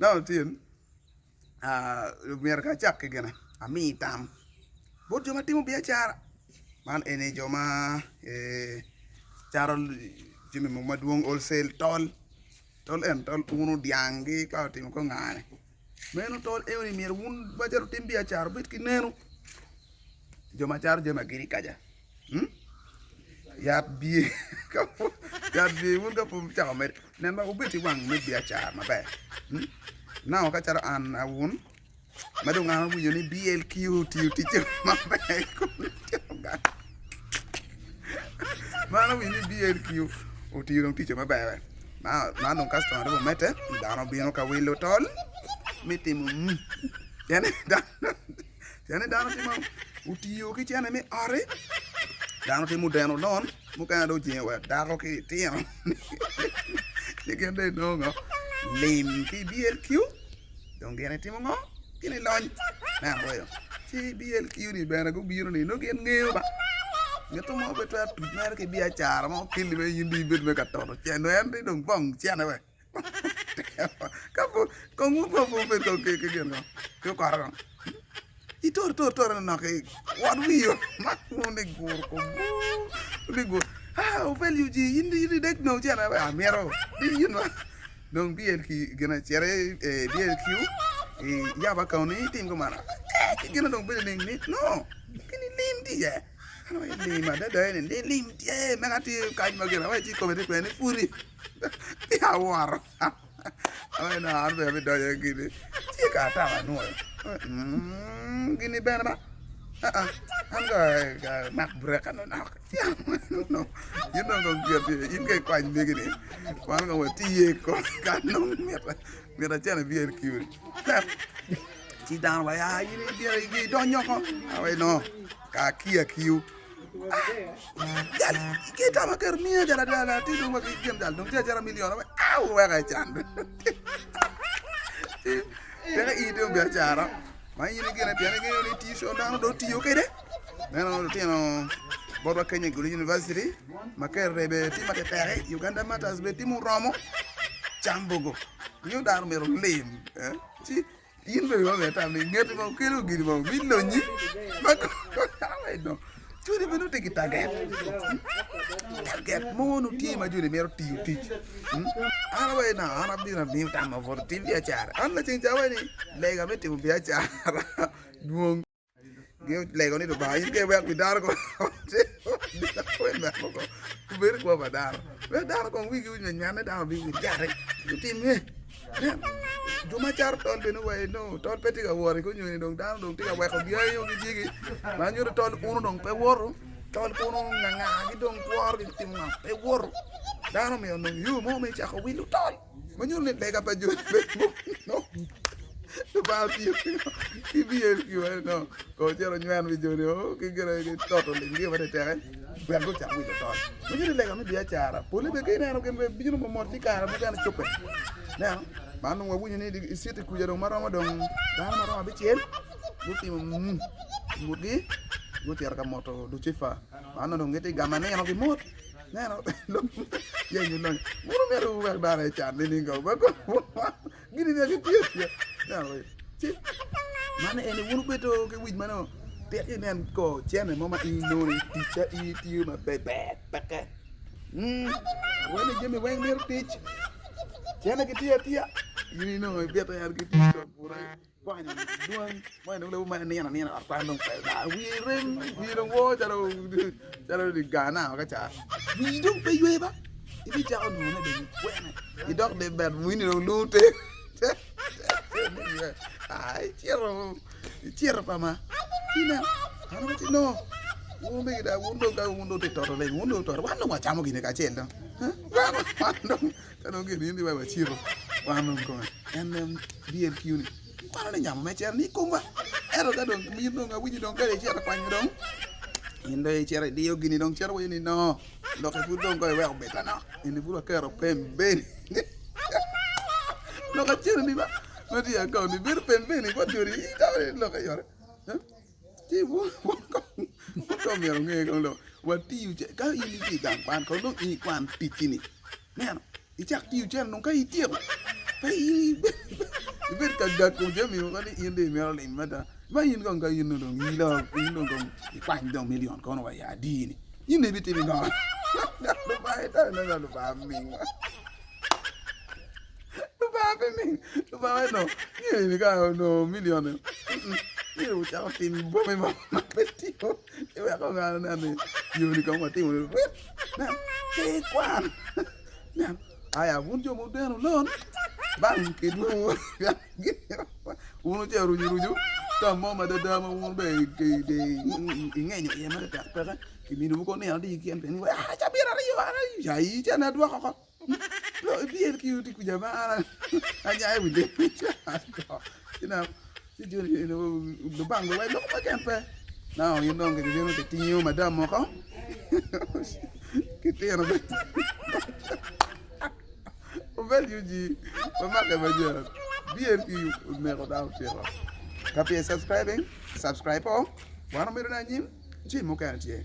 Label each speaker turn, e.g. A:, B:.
A: no tin mier ka chak gana ami tam bot joma timo biashara man ene joma charo jimi mo maduong wholesale tol en tol unu diangi ka timo ko ngane meno tol e ni mier un bajaro tim biashara bit kinenu joma charo joma giri kaja yat bi yat bi un ka pum chao med nen ba ubeti wang me biashara maber now ka charo an awun madung ana winjo ni B.L.Q tiyo tich maber mano winjo ni B.L.Q otiyo tich maber mano customer do mete dano bino ka wilo tol mitimo yani dano timo utiyo ki chane mi are dano timo deno non muka do jewa daro ki tino ni kende no lim ki B.L.Q dong gene timo ngo kini lony na boyo si B.L.Q ni bena go biro ni no gen ngeo ba ngeto mo beto atu mer ke biashara mo kili be yindi bet me katoto cheno en dong bong chane we kapo kongu ko bet ko ke gen ko karo tor na ke wan wiyo ma ni gur ko ni gur o value ji yindi dek no chane we amero di yino dong B.L.Q gena chere B.L.Q ya ba kauni tim ko mara gena dong bele ni no kini lim di ya ano lim ada ni lim di mengati kaj magera wa ji ko be ko ni puri ya war ay na arbe be do ya gini ti ka ta no gini ben ba am ga mak brek no na ya no you know go get in ke kwaj be gini wan ga ti ye ko ka no mera chana B.L.Q ti dan wa ya yini dia gi do nyoko awai no ka kia kiu dal kita makar mia jara dala ti do maki gem dal dong jara million wa au wa ga chan tena ide biashara ma yini gena tena gena ni ti so dan do ti yo kede neno tino borwa Kenya University makar rebe ti mate tere Uganda matters be ti mu romo chambogo ñu dar mero lim ci yimbe yo meta mi ngeti mo kilo giri mo millo ñi ba ko ay no juri beno te target mo no ti ma juri mero ti ana way na ana bi na mi tam for ti dia char an la cin jawe ni lega metti mo biya char duong ge lego ni do ba yin ke wa ku dar ko ko na ko ku ber ko ba dar we dar ko wi gu nyane dar bi wi jare ti mi juma char tol beno way no tol peti ga wori ko nyoni dong dan dong tiga way ko biya yo gi jigi ma nyoro tol uno dong pe woro tol ko no nga gi dong wor gi tim na pe woro dano mi on yu mo me cha ko wilu tol ma nyoro le lega pa jo no to ba ti ki B.L.Q no ko jero nywan vi joni o ki gere gi toto le ngi wade tere bu ko cha wilu tol ma nyoro lega mi biya chara pole be ke na no ken be bijuno mo morti kara bu gan chope na manu wa bunyi ni di siti kuja dong marama dong dan marama bicel buti mugi buti arka moto du cifa manu dong ngeti gamane no ki mot na no ya ni non muru meru wa dara chan ni ngaw ba ko gini ni tiet ya na we ci mana ene wunu beto ke wij mano te enen ko chene mama i no ni ticha i tiu ma bebe baka wala jemi way mer tich chene ki tia ini no beta yar ki tia pura banyak duang mana le ma ni na arta dong pe da wi reng wo jaro di Ghana ka cha wi dong pe yue ba ibi cha on na de wena i dog de ber wi ni lute ai ciro pa ma tina ano ti no wumbe da wundo te toro le wundo toro wano ma chamo gine ka chendo wano tano gine ndi ba ciro wano ko en B.L.Q ni wano ne nyamo me cher ni kumba ero ga dong mi dong ga winyi dong ka cher kwa dong indo cher dio gine dong cher wi ni no lo ke fu dong ko we beta no ini fu ka ro pembe lo ka cher ni ba no dia ka ni ber pembe ni ko jori ta lo ka yore ti bu ko mi ro nge ko lo wa ti yu ka ini ti dang pan ko lo i kwan pitini ne no i chak ti yu chen no ka i ti pa i cagak ko je mi ko ni inde mi ole mata ma yin ko nga yin no ngi lo yin no ko kwany dong million ko no ya dini yin ne biti mi no lu ba ta no lu ba mi lu ba mi lu ba no ni ka no million ni u cha tin bo mi ma petit ko e wa ko nga na ni yu ni ko ma tin na ke kwan na aya bun jo mo deno lon bang ke du uno je ruju ta mo ma da mo un be ke de ngenyo ye ma ta pa ke mi no ko ne andi ki en ni wa cha bira ri wa ya yi cha na do ko lo B.L.Q ti ku jama anya ai wide ina si jo ni no do bang wa lo ma kan pa na you know ke de no te tinyo madam mo ko ke te no o velho de mamãe que vai dizer B.L.Q me rodar o teu copy subscribe ó vamos ver na nim de mo kan tie